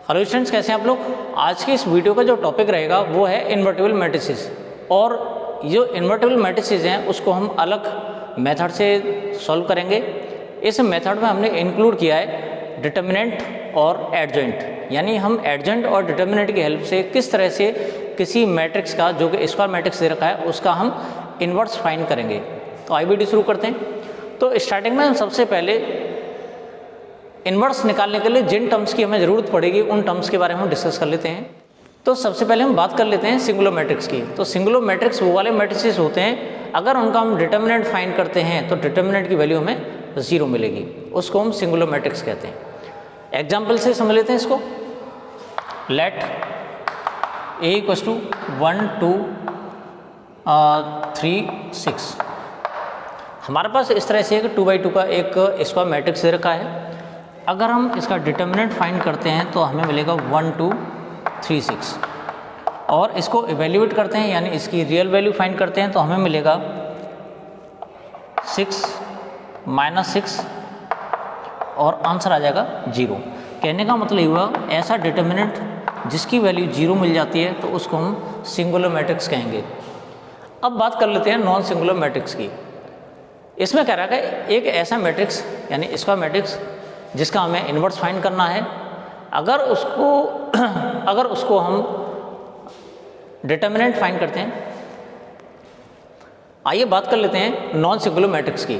Hello students, कैसे हैं आप लोग। आज की इस वीडियो का जो टॉपिक रहेगा वो है इन्वर्टिबल मैट्रिसेस। और जो इन्वर्टिबल मैट्रिसेस हैं उसको हम अलग मेथड से सॉल्व करेंगे। इस मेथड में हमने इंक्लूड किया है डिटर्मिनेंट और एडजॉइंट, यानी हम एडजॉइंट और डिटर्मिनेंट की हेल्प से किस तरह से किसी मैट्रिक्स का जो कि स्क्वायर मैट्रिक्स दे रखा है उसका हम इन्वर्स फाइंड करेंगे। तो आइए वीडियो शुरू करते हैं। तो स्टार्टिंग में हम सबसे पहले इन्वर्स निकालने के लिए जिन टर्म्स की हमें ज़रूरत पड़ेगी उन टर्म्स के बारे में हम डिस्कस कर लेते हैं। तो सबसे पहले हम बात कर लेते हैं सिंगुलर मैट्रिक्स की। तो सिंगुलर मैट्रिक्स वो वाले मैट्रिसेस होते हैं अगर उनका हम डिटर्मिनेंट फाइंड करते हैं तो डिटर्मिनेंट की वैल्यू हमें 0 मिलेगी, उसको हम सिंगुलर मैट्रिक्स कहते हैं। एग्जाम्पल से समझ लेते हैं इसको। Let A equals to 1 2 3 6। हमारे पास इस तरह से 2 by 2 का एक स्क्वायर मैट्रिक्स दे रखा है। अगर हम इसका डिटर्मिनेंट फाइंड करते हैं तो हमें मिलेगा 1 2 3 6 और इसको इवेल्यूएट करते हैं यानी इसकी रियल वैल्यू फाइंड करते हैं तो हमें मिलेगा 6 -6 और आंसर आ जाएगा 0। कहने का मतलब हुआ ऐसा डिटर्मिनेंट जिसकी वैल्यू 0 मिल जाती है तो उसको हम सिंगुलर मैट्रिक्स कहेंगे। अब बात कर लेते हैं नॉन सिंगुलर मैट्रिक्स की। इसमें कह रहा है एक ऐसा मैट्रिक्स यानी स्क्वायर मैट्रिक्स जिसका हमें इन्वर्स फाइंड करना है। अगर उसको हम डिटर्मिनेंट फाइंड करते हैं। आइए बात कर लेते हैं नॉन सिंगुलर मैट्रिक्स की।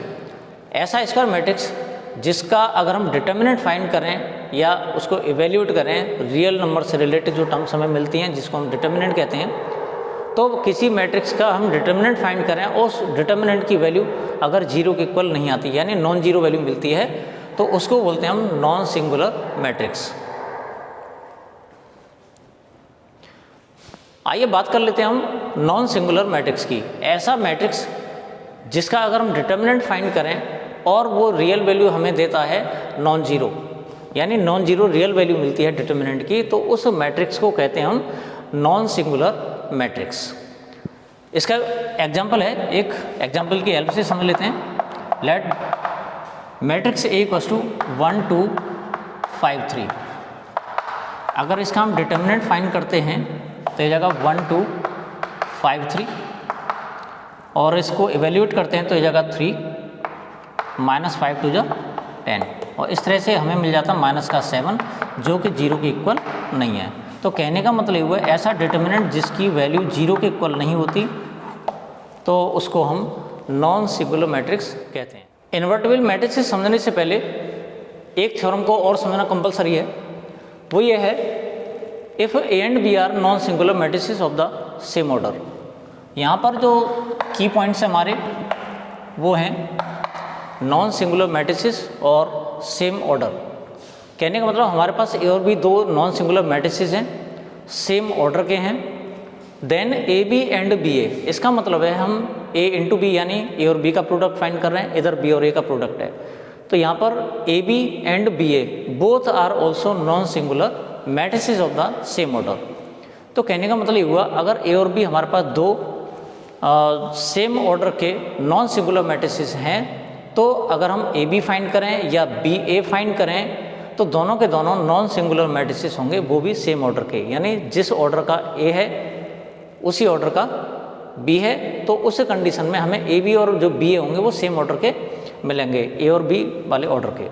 ऐसा स्क्वायर मैट्रिक्स जिसका अगर हम डिटर्मिनेंट फाइंड करें या उसको इवेल्यूएट करें रियल नंबर से रिलेटेड जो टर्म्स हमें मिलती हैं जिसको हम डिटर्मिनेंट कहते हैं, तो किसी मैट्रिक्स का हम डिटर्मिनेंट फाइंड करें और उस डिटर्मिनेंट की वैल्यू अगर 0 के इक्वल नहीं आती यानी नॉन जीरो वैल्यू मिलती है तो उसको बोलते हैं हम नॉन सिंगुलर मैट्रिक्स। आइए बात कर लेते हैं हम नॉन सिंगुलर मैट्रिक्स की। ऐसा मैट्रिक्स जिसका अगर हम डिटर्मिनेंट फाइंड करें और वो रियल वैल्यू हमें देता है नॉन जीरो, यानी नॉन जीरो रियल वैल्यू मिलती है डिटर्मिनेंट की, तो उस मैट्रिक्स को कहते हैं हम नॉन सिंगुलर मैट्रिक्स। इसका एग्जाम्पल है, एक एग्जाम्पल की हेल्प से समझ लेते हैं। Let matrix A equals to 1 2 5 3। अगर इसका हम डिटर्मिनेंट फाइंड करते हैं तो ये जगह 1 2 5 3 और इसको इवेल्यूएट करते हैं तो ये जगह 3 -5 2 10 और इस तरह से हमें मिल जाता -7 जो कि 0 के इक्वल नहीं है। तो कहने का मतलब हुआ ऐसा डिटर्मिनेंट जिसकी वैल्यू 0 के इक्वल नहीं होती तो उसको हम नॉन सिंगुलर मैट्रिक्स कहते हैं। इन्वर्टिबल मैट्रिक्स से समझने से पहले एक थ्योरम को और समझना कंपलसरी है। वो ये है, if A and B are non singular matrices of the same order. यहाँ पर जो की पॉइंट्स हमारे वो हैं नॉन सिंगुलर मैट्रिसेस और सेम ऑर्डर। कहने का मतलब हमारे पास ए और बी दो नॉन सिंगुलर मैट्रिसेस हैं, सेम ऑर्डर के हैं। Then A B and B A, इसका मतलब है हम ए इंटू बी यानी ए और बी का प्रोडक्ट फाइंड कर रहे हैं, इधर बी और ए का प्रोडक्ट है। तो यहाँ पर A B and B A both are also non singular matrices of the same order. तो कहने का मतलब ये हुआ अगर ए और बी हमारे पास दो सेम ऑर्डर के नॉन सिंगुलर मैट्रिसेस हैं तो अगर हम ए बी फाइंड करें या बी ए फाइंड करें तो दोनों के दोनों नॉन सिंगुलर मैट्रिसेस होंगे, वो भी सेम ऑर्डर के। यानी जिस ऑर्डर का ए है उसी ऑर्डर का बी है, तो उस कंडीशन में हमें ए बी और जो बी ए होंगे वो सेम ऑर्डर के मिलेंगे, ए और बी वाले ऑर्डर के।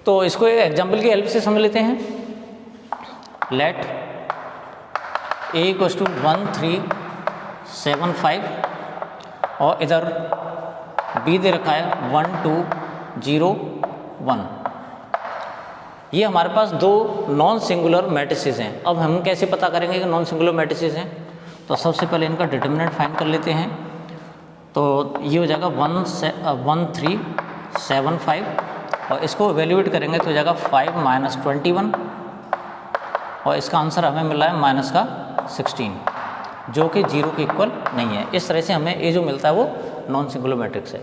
तो इसको एक एग्जाम्पल की हेल्प से समझ लेते हैं। लेट ए इक्वल्स टू 1 3 7 5 और इधर बी दे रखा है 1 2 0 1। ये हमारे पास दो नॉन सिंगुलर मैट्रिसेस हैं। अब हम कैसे पता करेंगे कि नॉन सिंगुलर मैट्रिसेस हैं? तो सबसे पहले इनका डिटर्मिनेंट फाइंड कर लेते हैं। तो ये हो जाएगा 1 3 7 5 और इसको इवेल्यूएट करेंगे तो हो जाएगा 5 -21 और इसका आंसर हमें मिला है -16 जो कि 0 के इक्वल नहीं है। इस तरह से हमें ये जो मिलता है वो नॉन सिंगुलर मैट्रिक्स है।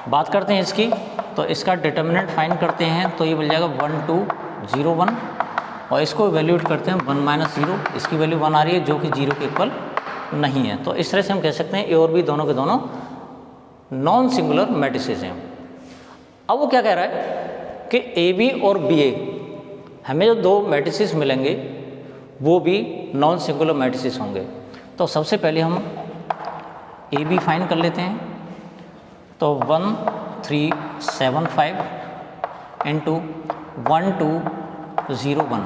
बात करते हैं इसकी, तो इसका डिटर्मिनेंट फाइंड करते हैं तो ये मिल जाएगा 1 2 0 1 और इसको इवेल्यूएट करते हैं 1 -0, इसकी वैल्यू 1 आ रही है जो कि 0 के इक्वल नहीं है। तो इस तरह से हम कह सकते हैं ए और बी दोनों के दोनों नॉन सिंगुलर मैट्रिसेस हैं। अब वो क्या कह रहा है कि ए बी और बी ए हमें जो दो मैट्रिसेस मिलेंगे वो भी नॉन सिंगुलर मैट्रिसेस होंगे। तो सबसे पहले हम ए बी फाइंड कर लेते हैं। तो 1 3 7 5 इंटू 1 2 0 1,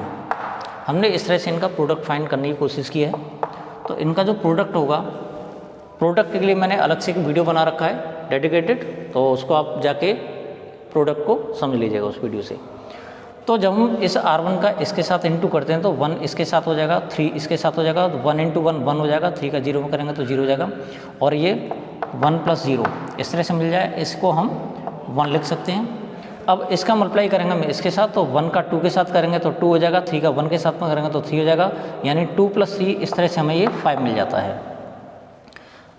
हमने इस तरह से इनका प्रोडक्ट फाइंड करने की कोशिश की है। तो इनका जो प्रोडक्ट होगा, प्रोडक्ट के लिए मैंने अलग से एक वीडियो बना रखा है डेडिकेटेड, तो उसको आप जाके प्रोडक्ट को समझ लीजिएगा उस वीडियो से। तो जब हम इस R1 का इसके साथ इंटू करते हैं तो 1 इसके साथ हो जाएगा, 3 इसके साथ हो जाएगा, 1 इंटू 1 1 हो जाएगा, 3 का 0 में करेंगे तो 0 हो जाएगा, और ये 1 + 0 इस तरह से मिल जाए, इसको हम 1 लिख सकते हैं। अब इसका मल्टीप्लाई करेंगे हम इसके साथ, तो 1 का 2 के साथ करेंगे तो 2 हो जाएगा, 3 का 1 के साथ में करेंगे तो 3 हो जाएगा, यानी 2 + 3 इस तरह से हमें ये 5 मिल जाता है।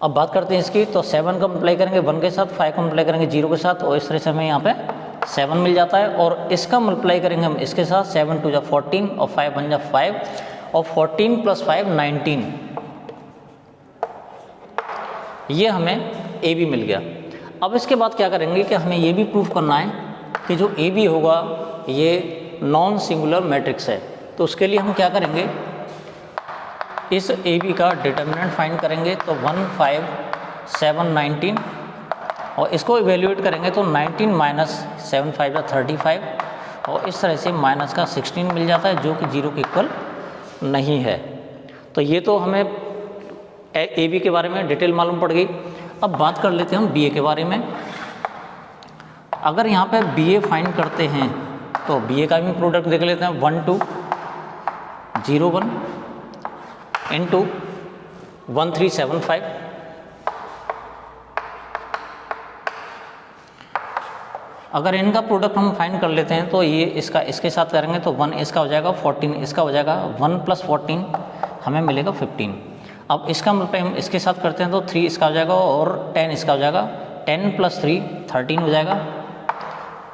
अब बात करते हैं इसकी, तो 7 का मल्टीप्लाई करेंगे 1 के साथ, 5 का मल्टीप्लाई करेंगे 0 के साथ, और इस तरह से हमें यहाँ पे 7 मिल जाता है। और इसका मल्टीप्लाई करेंगे हम इसके साथ, 7 2 = 14 और 5 1 = 5, और 14 + 5 19, ये हमें ए बी मिल गया। अब इसके बाद क्या करेंगे कि हमें ये भी प्रूफ करना है कि जो ए बी होगा ये नॉन सिंगुलर मैट्रिक्स है। तो उसके लिए हम क्या करेंगे, इस ए बी का डिटर्मिनेंट फाइंड करेंगे। तो 1 5 7 19, और इसको इवेल्यूएट करेंगे तो 19 - 7 5 = 35, और इस तरह से माइनस का 16 मिल जाता है, जो कि 0 के इक्वल नहीं है। तो ये तो हमें ए बी के बारे में डिटेल मालूम पड़ गई। अब बात कर लेते हैं हम बी ए के बारे में। अगर यहाँ पे बी ए फाइंड करते हैं तो बी ए का भी प्रोडक्ट देख लेते हैं। 1 2 0 1 इंटू 1 3 7 5, अगर इनका प्रोडक्ट हम फाइंड कर लेते हैं तो ये इसका इसके साथ करेंगे तो 1 इसका हो जाएगा, 14 इसका हो जाएगा, 1 + 14 हमें मिलेगा 15। अब इसका मल्टीप्लाई हम इसके साथ करते हैं तो 3 इसका हो जाएगा, और 10 इसका हो जाएगा, 10 + 3 13 हो जाएगा।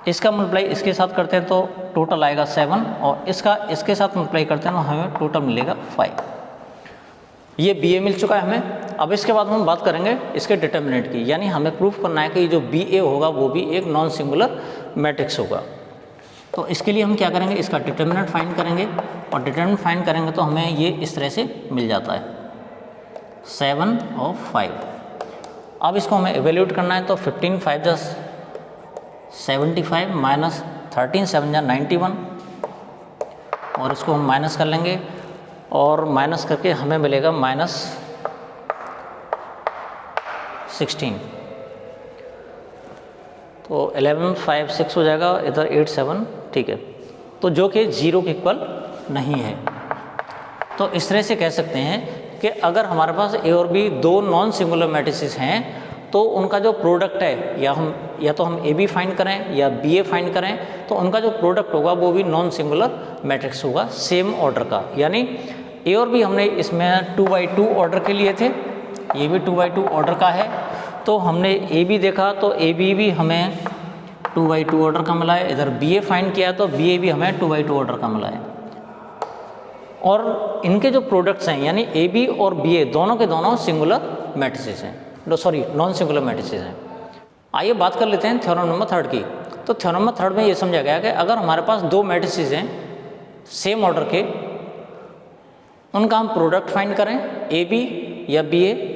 इसका मल्टीप्लाई इसके साथ करते हैं तो टोटल आएगा 7, और इसका इसके साथ मल्टीप्लाई करते हैं तो हमें टोटल मिलेगा 5। ये बी ए मिल चुका है हमें। अब इसके बाद हम बात करेंगे इसके डिटर्मिनेंट की, यानी हमें प्रूफ करना है कि जो बी ए होगा वो भी एक नॉन सिंगुलर मैट्रिक्स होगा। तो इसके लिए हम क्या करेंगे, इसका डिटर्मिनेंट फाइंड करेंगे, और डिटर्मिनेंट फाइंड करेंगे तो हमें ये इस तरह से मिल जाता है 7 और 5। अब इसको हमें एवेल्यूएट करना है, तो 15 5 = 75 माइनस 13 7 = 91, और इसको हम माइनस कर लेंगे, और माइनस करके हमें मिलेगा -16। तो 11 5 6 हो जाएगा, इधर 8 7, ठीक है, तो जो कि 0 के इक्वल नहीं है। तो इस तरह से कह सकते हैं कि अगर हमारे पास ए और बी दो नॉन सिंगुलर मैट्रिसेस हैं तो उनका जो प्रोडक्ट है, या तो हम ए बी फाइंड करें या बी ए फाइंड करें, तो उनका जो प्रोडक्ट होगा वो भी नॉन सिंगुलर मैट्रिक्स होगा सेम ऑर्डर का। यानी ए और बी हमने इसमें 2x2 ऑर्डर के लिए थे, ये भी 2x2 ऑर्डर का है। तो हमने ए बी देखा तो ए बी भी हमें 2x2 ऑर्डर का मिला है, इधर बी ए फाइंड किया तो बी ए भी हमें 2x2 ऑर्डर का मिला है। और इनके जो प्रोडक्ट्स हैं यानी ए बी और बी ए दोनों के दोनों सिंगुलर मैट्रिसेस हैं, नॉन सिंगुलर मैट्रिसेस हैं। आइए बात कर लेते हैं थ्योरम नंबर 3 की। तो थ्योरम नंबर 3 में ये समझा गया कि अगर हमारे पास दो मैट्रिसेस हैं सेम ऑर्डर के, उनका हम प्रोडक्ट फाइंड करें ए बी या बी ए।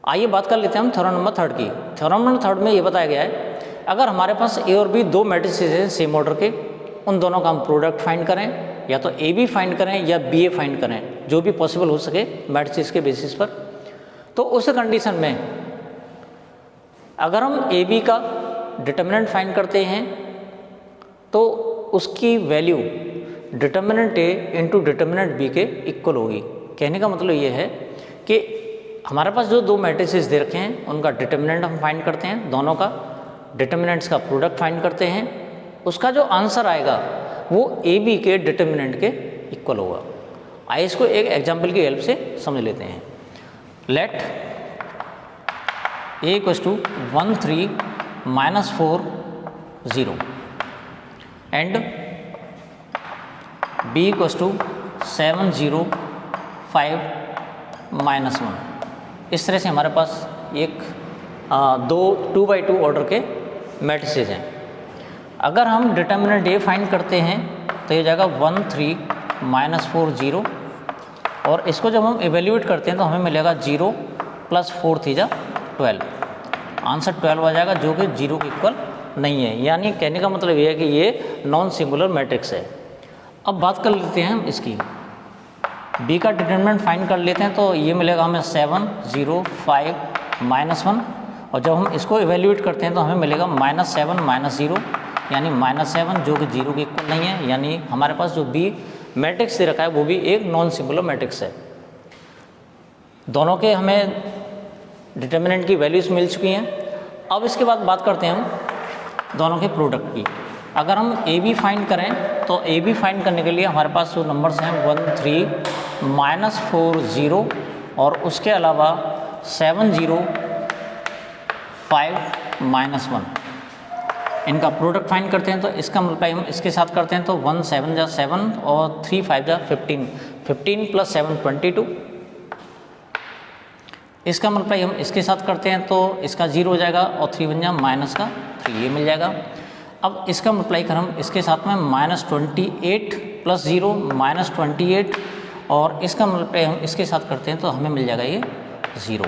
आइए बात कर लेते हैं हम थ्योरम नंबर 3 की। थ्योरम नंबर 3 में ये बताया गया है अगर हमारे पास ए और बी दो मैट्रिसेस हैं सेम ऑर्डर के, उन दोनों का हम प्रोडक्ट फाइंड करें, या तो ए बी फाइंड करें या बी ए फाइंड करें, जो भी पॉसिबल हो सके मैट्रिसेस के बेसिस पर। तो उस कंडीशन में अगर हम ए बी का डिटर्मिनेंट फाइंड करते हैं तो उसकी value determinant A into determinant B के इक्वल होगी। कहने का मतलब ये है कि हमारे पास जो दो मैट्रिसेस दे रखे हैं उनका डिटर्मिनेंट हम फाइंड करते हैं, दोनों का डिटर्मिनेंट्स का प्रोडक्ट फाइंड करते हैं, उसका जो आंसर आएगा वो ए बी के डिटर्मिनेंट के इक्वल होगा। आइए इसको एक एग्जाम्पल की हेल्प से समझ लेते हैं। Let A equals to 1 3 -4 0 and B equals to 7 0 5 -1। इस तरह से हमारे पास एक दो 2x2 ऑर्डर के मैट्रिसेस हैं। अगर हम डिटर्मिनेंट ए फाइंड करते हैं तो ये जाएगा 1 3 -4 0, और इसको जब हम इवेल्यूएट करते हैं तो हमें मिलेगा 0 + 4 3 जा 12, आंसर 12 आ जाएगा, जो कि 0 के इक्वल नहीं है। यानी कहने का मतलब ये है कि ये नॉन सिंगुलर मैट्रिक्स है। अब बात कर लेते हैं हम इसकी, बी का डिटर्मिनेंट फाइंड कर लेते हैं। तो ये मिलेगा हमें 7 0 5 -1, और जब हम इसको इवेल्यूएट करते हैं तो हमें मिलेगा -7 -0, यानी -7, जो कि 0 के इक्वल नहीं है। यानी हमारे पास जो बी मैट्रिक्स दे रखा है वो भी एक नॉन सिंगुलर मैट्रिक्स है। दोनों के हमें डिटर्मिनेंट की वैल्यूज़ मिल चुकी हैं। अब इसके बाद बात करते हैं हम दोनों के प्रोडक्ट की। अगर हम ए बी फाइंड करें तो ए बी फाइंड करने के लिए हमारे पास जो नंबर्स हैं 1 3 -4 0, और उसके अलावा 7 0 5 -1, इनका प्रोडक्ट फाइंड करते हैं। तो इसका मल्टीप्लाई हम इसके साथ करते हैं तो 1 7 जा 7 और 3 5 जा 15, 15 + 7 22। इसका मल्टीप्लाई हम इसके साथ करते हैं तो इसका 0 हो जाएगा, और 3 बन जा -3, ये मिल जाएगा। अब इसका मल्टीप्लाई कर हम इसके साथ में -28 + 0 -28, और इसका मल्टीप्लाई हम इसके साथ करते हैं तो हमें मिल जाएगा ये 0।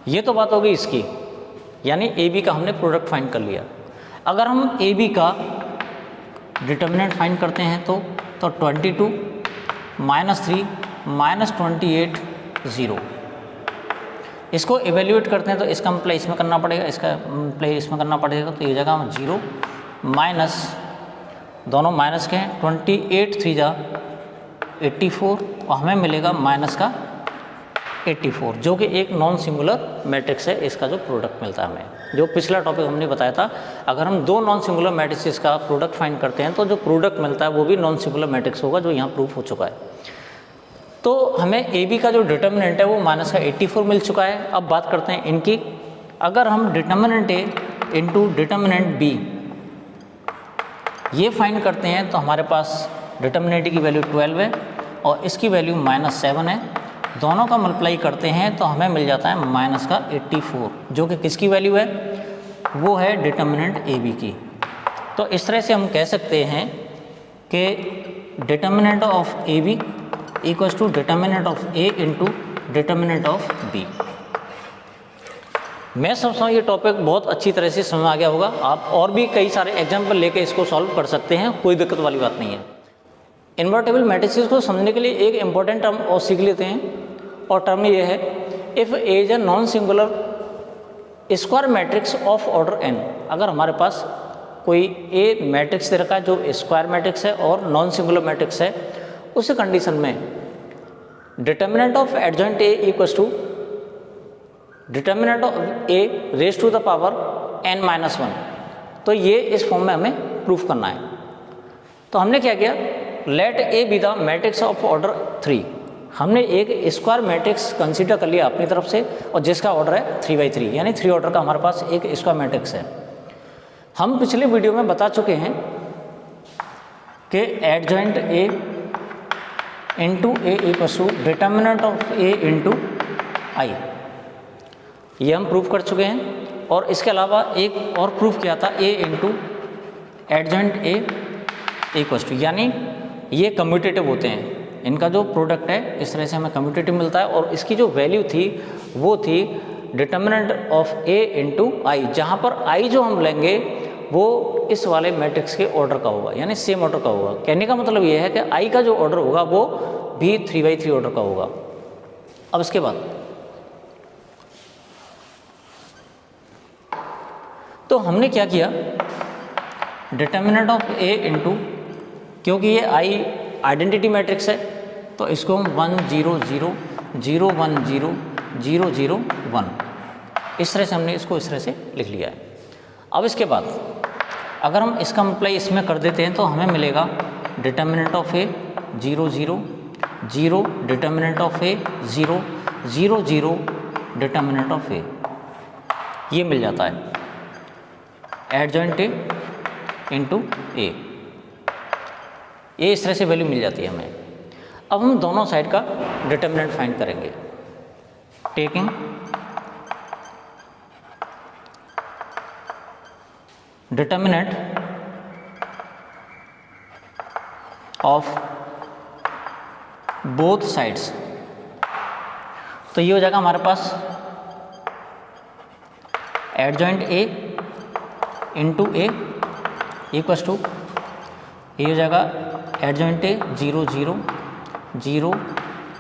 ये तो बात हो गई इसकी, यानी ए बी का हमने प्रोडक्ट फाइंड कर लिया। अगर हम ए बी का डिटर्मिनेंट फाइंड करते हैं तो 22 -3 -28 0, इसको इवेल्यूएट करते हैं तो इसका मल्टीप्लाई इसमें करना पड़ेगा, इसका मल्टीप्लाई इसमें करना पड़ेगा, तो ये जगह 0 माइनस, दोनों माइनस के हैं, 28 3 जा 84, और हमें मिलेगा माइनस का 84, जो कि एक नॉन सिंगुलर मैट्रिक्स है। इसका जो प्रोडक्ट मिलता है हमें, जो पिछला टॉपिक हमने बताया था, अगर हम दो नॉन सिंगुलर मैट्रिक्स का प्रोडक्ट फाइंड करते हैं तो जो प्रोडक्ट मिलता है वो भी नॉन सिंगुलर मैट्रिक्स होगा, जो यहाँ प्रूफ हो चुका है। तो हमें ए बी का जो डिटर्मिनेंट है वो माइनस का 84 मिल चुका है। अब बात करते हैं इनकी। अगर हम determinant A into determinant B ये फाइंड करते हैं तो हमारे पास डिटर्मिनेंट की वैल्यू 12 है और इसकी वैल्यू -7 है। दोनों का मल्टीप्लाई करते हैं तो हमें मिल जाता है माइनस का 84, जो कि किसकी वैल्यू है, वो है डिटर्मिनेंट ए बी की। तो इस तरह से हम कह सकते हैं कि determinant of A B equals to determinant of A into determinant of B. मैं समझता हूँ ये टॉपिक बहुत अच्छी तरह से समझ आ गया होगा। आप और भी कई सारे एग्जाम्पल लेके इसको सॉल्व कर सकते हैं, कोई दिक्कत वाली बात नहीं है। इन्वर्टेबल मैट्रिसेस को समझने के लिए एक इंपॉर्टेंट टर्म और सीख लेते हैं, और टर्म ये है, if A is a non singular square matrix of order n। अगर हमारे पास कोई ए मैट्रिक्स दे रखा है जो स्क्वायर मैट्रिक्स है और नॉन सिंगुलर मैट्रिक्स है, उस कंडीशन में determinant of adjoint A equals to determinant of A raise to the power n-1। तो ये इस फॉर्म में हमें प्रूफ करना है। तो हमने क्या किया, let A B the matrix of order 3। हमने एक स्क्वायर मैट्रिक्स कंसीडर कर लिया अपनी तरफ से, और जिसका ऑर्डर है 3/3, यानी 3 ऑर्डर का हमारे पास एक स्क्वायर मैट्रिक्स है। हम पिछले वीडियो में बता चुके हैं कि adjoint A into A equals to determinant of A into I, ये हम प्रूफ कर चुके हैं। और इसके अलावा एक और प्रूफ किया था, A into adjoint A equals to, यानी ये कम्यूटेटिव होते हैं, इनका जो प्रोडक्ट है इस तरह से हमें कम्यूटेटिव मिलता है। और इसकी जो वैल्यू थी वो थी डिटर्मिनेंट ऑफ ए इंटू आई, जहाँ पर आई जो हम लेंगे वो इस वाले मैट्रिक्स के ऑर्डर का होगा, यानी सेम ऑर्डर का होगा। कहने का मतलब ये है कि आई का जो ऑर्डर होगा वो भी 3/3 ऑर्डर का होगा। अब इसके बाद तो हमने क्या किया, डिटर्मिनेंट ऑफ ए इंटू, क्योंकि ये आई आइडेंटिटी मैट्रिक्स है तो इसको हम 1 0 0 0 1 0 0 0 1 इस तरह से हमने इसको इस तरह से लिख लिया है। अब इसके बाद अगर हम इसका मल्टीप्लाई इसमें कर देते हैं तो हमें मिलेगा determinant of A 0 0 0 determinant of A 0 0 0 determinant of A, ये मिल जाता है एडजॉइंट ए इंटू ए। ये इस तरह से वैल्यू मिल जाती है हमें। अब हम दोनों साइड का डिटर्मिनेंट फाइंड करेंगे, taking determinant of both sides, तो ये हो जाएगा हमारे पास adjoint A into A equals to, ये हो जाएगा adjoint A 0 0 0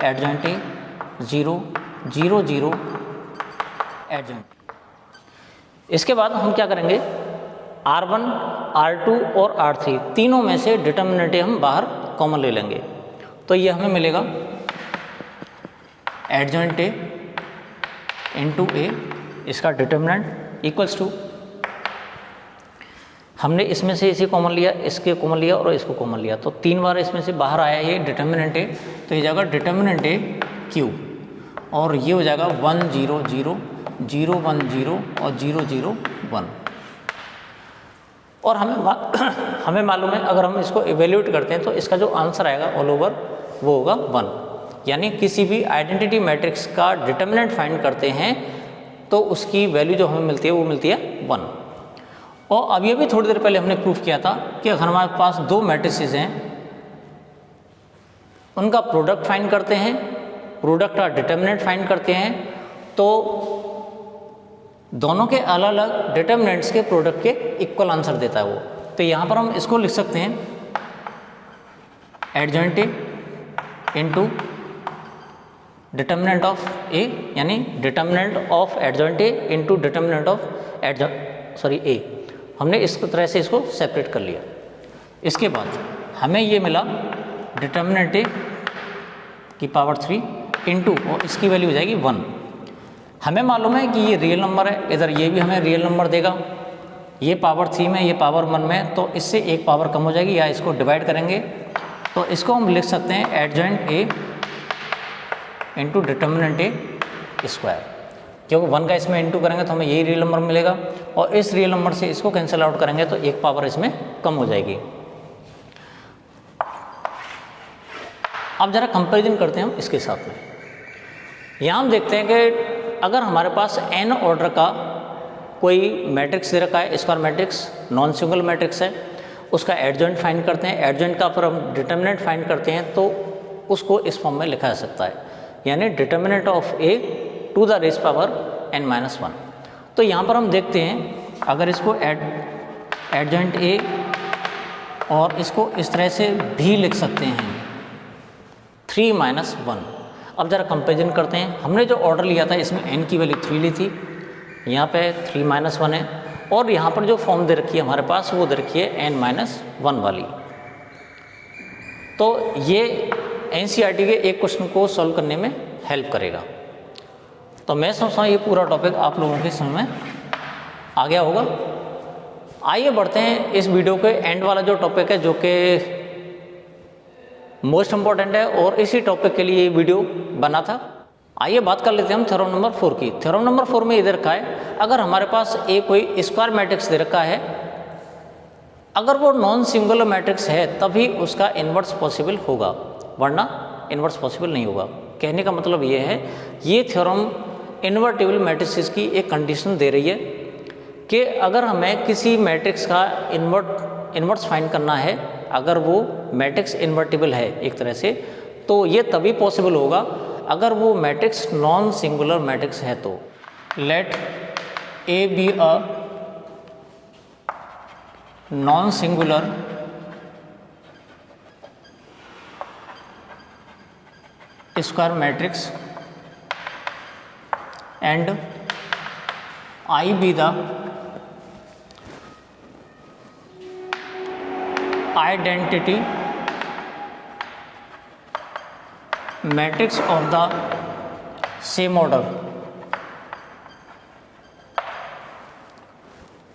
adjoint A 0 0 0 adjoint. इसके बाद हम क्या करेंगे, R1 R2 और R3 तीनों में से डिटर्मिनेंट हम बाहर कॉमन ले लेंगे, तो ये हमें मिलेगा एडजॉइंट ए इंटू ए, इसका डिटर्मिनेंट इक्वल्स टू, हमने इसमें से इसे कॉमन लिया, इसके कॉमन लिया और इसको कॉमन लिया, तो 3 बार इसमें से बाहर आया ये डिटर्मिनेंट ए, तो ये जाएगा डिटर्मिनेंट ए क्यू, और ये हो जाएगा 1 0 0 0 1 0 और 0 0 1। और हमें मालूम है अगर हम इसको इवेल्यूएट करते हैं तो इसका जो आंसर आएगा ऑल ओवर वो होगा 1। यानी किसी भी आइडेंटिटी मैट्रिक्स का डिटर्मिनेंट फाइंड करते हैं तो उसकी वैल्यू जो हमें मिलती है वो मिलती है 1। और अभी अभी थोड़ी देर पहले हमने प्रूफ किया था कि अगर हमारे पास 2 मैट्रिसेस हैं, उनका प्रोडक्ट फाइंड करते हैं, प्रोडक्ट का डिटर्मिनेंट फाइंड करते हैं, तो दोनों के अलग अलग डिटर्मिनेंट्स के प्रोडक्ट के इक्वल आंसर देता है वो। तो यहाँ पर हम इसको लिख सकते हैं adjoint A into determinant of A, यानी determinant of adjoint A into determinant of A. हमने इस तरह से इसको सेपरेट कर लिया। इसके बाद हमें ये मिला डिटर्मिनेंट ए की पावर 3 इंटू, और इसकी वैल्यू हो जाएगी 1। हमें मालूम है कि ये रियल नंबर है, इधर ये भी हमें रियल नंबर देगा, ये पावर 3 में ये पावर 1 में, तो इससे एक पावर कम हो जाएगी, या इसको डिवाइड करेंगे तो इसको हम लिख सकते हैं adjoint A into determinant A square, क्योंकि 1 का इसमें इंटू करेंगे तो हमें यही रियल नंबर मिलेगा, और इस रियल नंबर से इसको कैंसिल आउट करेंगे तो एक पावर इसमें कम हो जाएगी। अब ज़रा कंपैरिजन करते हैं हम इसके साथ में। यहाँ हम देखते हैं कि अगर हमारे पास n ऑर्डर का कोई मैट्रिक्स दे रखा है, square matrix, non single matrix है, उसका एडजॉइंट फाइंड करते हैं, एडजॉइंट का फिर हम डिटर्मिनेंट फाइंड करते हैं, तो उसको इस फॉर्म में लिखा जा सकता है, यानी determinant of a to the raise power n-1। तो यहाँ पर हम देखते हैं अगर इसको एडजॉइंट a और इसको इस तरह से भी लिख सकते हैं 3-1। अब ज़रा कंपेरिजन करते हैं। हमने जो ऑर्डर लिया था इसमें n की वैल्यू 3 ली थी, यहाँ पे 3-1 है, और यहाँ पर जो फॉर्म दे रखी है हमारे पास वो दे रखी है n-1 वाली। तो ये NCERT के एक क्वेश्चन को सॉल्व करने में हेल्प करेगा। तो मैं समझता हूँ ये पूरा टॉपिक आप लोगों के समझ में आ गया होगा। आइए बढ़ते हैं इस वीडियो के एंड वाला जो टॉपिक है, जो कि मोस्ट इम्पॉर्टेंट है और इसी टॉपिक के लिए ये वीडियो बना था। आइए बात कर लेते हैं हम थ्योरम नंबर 4 की। थ्योरम नंबर 4 में ये दे रखा है, अगर हमारे पास कोई स्क्वायर मैट्रिक्स दे रखा है, अगर वो नॉन सिंगुलर मैट्रिक्स है तभी उसका इन्वर्स पॉसिबल होगा, वरना इन्वर्स पॉसिबल नहीं होगा। कहने का मतलब ये है, ये थ्योरम इन्वर्टिबल मैट्रिसेस की एक कंडीशन दे रही है कि अगर हमें किसी मैट्रिक्स का इन्वर्स फाइंड करना है, अगर वो मैट्रिक्स इन्वर्टिबल है एक तरह से, तो ये तभी पॉसिबल होगा अगर वो मैट्रिक्स नॉन सिंगुलर मैट्रिक्स है। तो let A B a non singular square matrix and I be the identity matrix of the same order।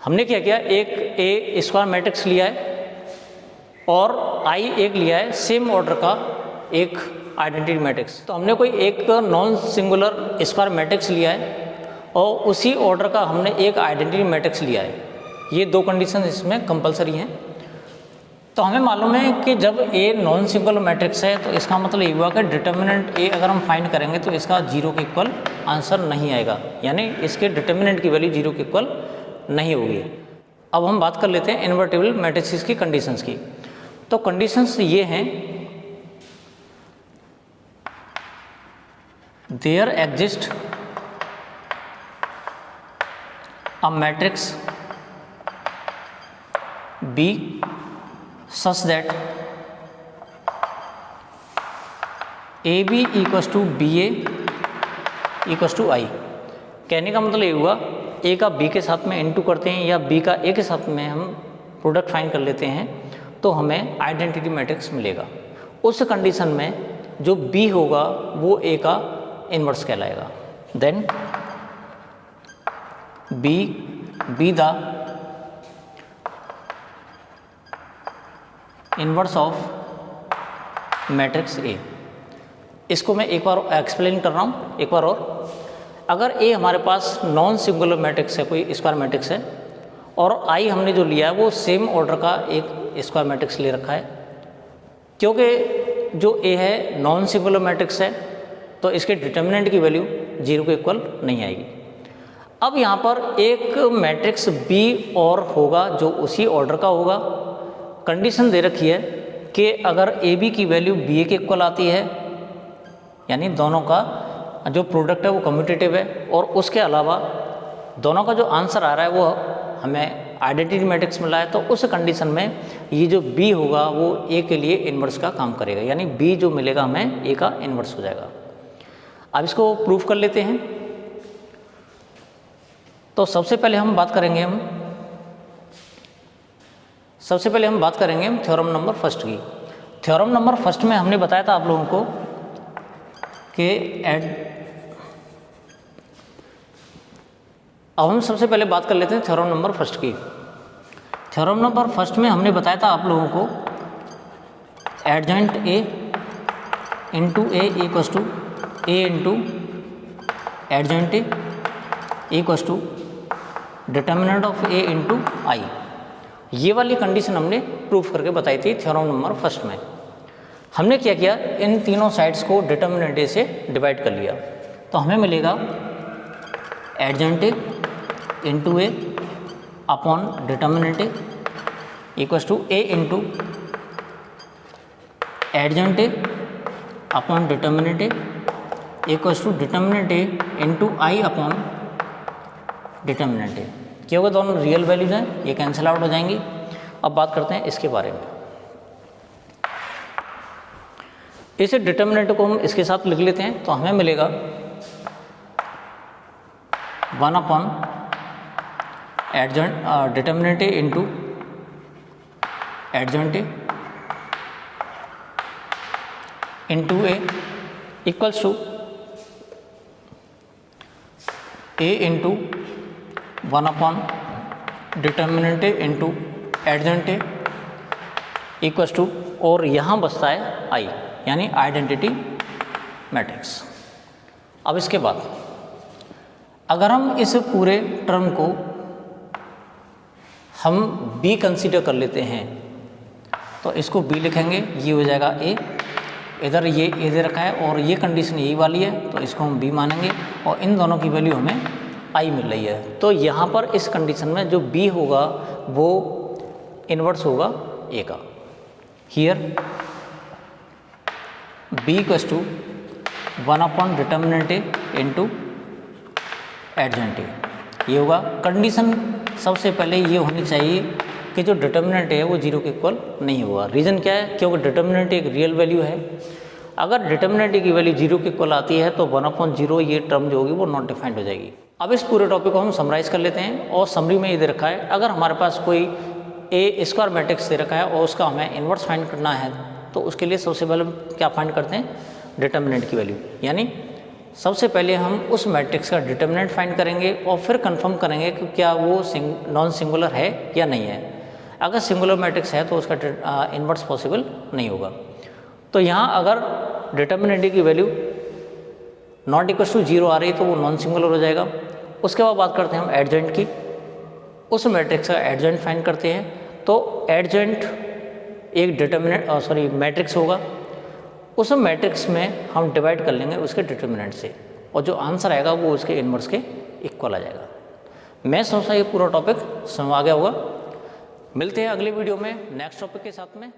हमने क्या किया, एक ए स्क्वायर मैट्रिक्स लिया है और I एक लिया है सेम ऑर्डर का एक आइडेंटिटी मैट्रिक्स। तो हमने कोई एक नॉन सिंगुलर स्क्वायर मैट्रिक्स लिया है और उसी ऑर्डर का हमने एक आइडेंटिटी मैट्रिक्स लिया है। ये दो कंडीशन इसमें कंपलसरी हैं। तो हमें मालूम है कि जब ए नॉन सिंगुलर मैट्रिक्स है तो इसका मतलब ये हुआ कि डिटर्मिनेंट ए अगर हम फाइंड करेंगे तो इसका 0 के इक्वल आंसर नहीं आएगा, यानी इसके डिटर्मिनेंट की वैल्यू 0 के इक्वल नहीं होगी। अब हम बात कर लेते हैं इन्वर्टिबल मैट्रिसेस की कंडीशंस की। तो कंडीशंस ये हैं, there exist a matrix B such that AB equals to BA equals to I। कहने का मतलब ये हुआ, A का B के साथ में इनटू करते हैं या B का A के साथ में हम प्रोडक्ट फाइंड कर लेते हैं तो हमें आइडेंटिटी मैट्रिक्स मिलेगा। उस कंडीशन में जो B होगा वो A का इन्वर्स कहलाएगा। Then B the inverse of matrix A. इसको मैं एक बार एक्सप्लेन कर रहा हूँ एक बार और। अगर ए हमारे पास नॉन सिंगुलर मैट्रिक्स है, कोई स्क्वायर मैट्रिक्स है, और आई हमने जो लिया है वो सेम ऑर्डर का एक स्क्वायर मैट्रिक्स ले रखा है, क्योंकि जो ए है नॉन सिंगुलर मैट्रिक्स है तो इसके डिटर्मिनेंट की वैल्यू 0 के इक्वल नहीं आएगी। अब यहाँ पर एक मैट्रिक्स बी और होगा जो उसी ऑर्डर का होगा। कंडीशन दे रखी है कि अगर ए बी की वैल्यू बी ए के इक्वल आती है, यानी दोनों का जो प्रोडक्ट है वो कम्यूटेटिव है, और उसके अलावा दोनों का जो आंसर आ रहा है वो हमें आइडेंटिटी मैट्रिक्स मिला है, तो उस कंडीशन में ये जो बी होगा वो ए के लिए इन्वर्स का काम करेगा, यानी बी जो मिलेगा हमें ए का इन्वर्स हो जाएगा। अब इसको प्रूफ कर लेते हैं। तो सबसे पहले हम बात करेंगे थ्योरम नंबर फर्स्ट की। थ्योरम नंबर फर्स्ट में हमने बताया था आप लोगों को कि अब हम सबसे पहले बात कर लेते हैं थ्योरम नंबर फर्स्ट की। थ्योरम नंबर फर्स्ट में हमने बताया था आप लोगों को adjoint A into A equals to A into adjoint A equals to determinant of A into I. ये वाली कंडीशन हमने प्रूफ करके बताई थी थ्योरम नंबर फर्स्ट में। हमने क्या किया, इन तीनों साइड्स को डिटर्मिनेंट ए से डिवाइड कर लिया, तो हमें मिलेगा adjoint A into A upon determinant A equals to A into adjoint A upon determinant A equals to determinant A into I upon determinant A. क्योंकि दोनों रियल वैल्यूज हैं, ये कैंसिल आउट हो जाएंगी। अब बात करते हैं इसके बारे में। इस डिटर्मिनेंट को हम इसके साथ लिख लेते हैं, तो हमें मिलेगा 1 upon adjoint determinant A into adjoint A into A equals to A into 1 upon determinant A into adjoint A equals to, और यहाँ बचता है आई, यानी आइडेंटिटी मैट्रिक्स। अब इसके बाद अगर हम इस पूरे टर्म को हम बी कंसीडर कर लेते हैं तो इसको बी लिखेंगे, ये हो जाएगा ए। इधर ये ए दे रखा है और ये कंडीशन यही वाली है, तो इसको हम बी मानेंगे, और इन दोनों की वैल्यू हमें आई मिल रही है। तो यहाँ पर इस कंडीशन में जो बी होगा वो इन्वर्स होगा ए का। Here B equals to 1 upon determinant A into adjoint A, ये होगा। कंडीशन सबसे पहले ये होनी चाहिए कि जो डिटर्मिनेंट है वो 0 के इक्वल नहीं होगा। रीज़न क्या है, क्योंकि डिटर्मिनेंट एक रियल वैल्यू है। अगर डिटर्मिनेंट की वैल्यू 0 के इक्वल आती है तो 1/0 ये टर्म जो होगी वो नॉट डिफाइंड हो जाएगी। अब इस पूरे टॉपिक को हम समराइज़ कर लेते हैं, और समरी में ये दे रखा है, अगर हमारे पास कोई ए स्क्वायर मैट्रिक्स दे रखा है और उसका हमें इन्वर्स फाइंड करना है तो उसके लिए सबसे पहले क्या फाइंड करते हैं, डिटर्मिनेंट की वैल्यू। यानी सबसे पहले हम उस मैट्रिक्स का डिटर्मिनेंट फाइंड करेंगे और फिर कंफर्म करेंगे कि क्या वो नॉन सिंगुलर है या नहीं है। अगर सिंगुलर मैट्रिक्स है तो उसका इन्वर्स पॉसिबल नहीं होगा। तो यहाँ अगर डिटर्मिनेंट की वैल्यू नॉट इक्वल टू 0 आ रही तो वो नॉन सिंगुलर हो जाएगा। उसके बाद बात करते हैं हम एडजेंट की। उस मैट्रिक्स का एडजेंट फाइंड करते हैं, तो एडजेंट एक मैट्रिक्स होगा। उस मैट्रिक्स में हम डिवाइड कर लेंगे उसके डिटर्मिनेंट से, और जो आंसर आएगा वो उसके इन्वर्स के इक्वल आ जाएगा। मैं समझता ये पूरा टॉपिक समझ आ गया होगा। मिलते हैं अगले वीडियो में नेक्स्ट टॉपिक के साथ में।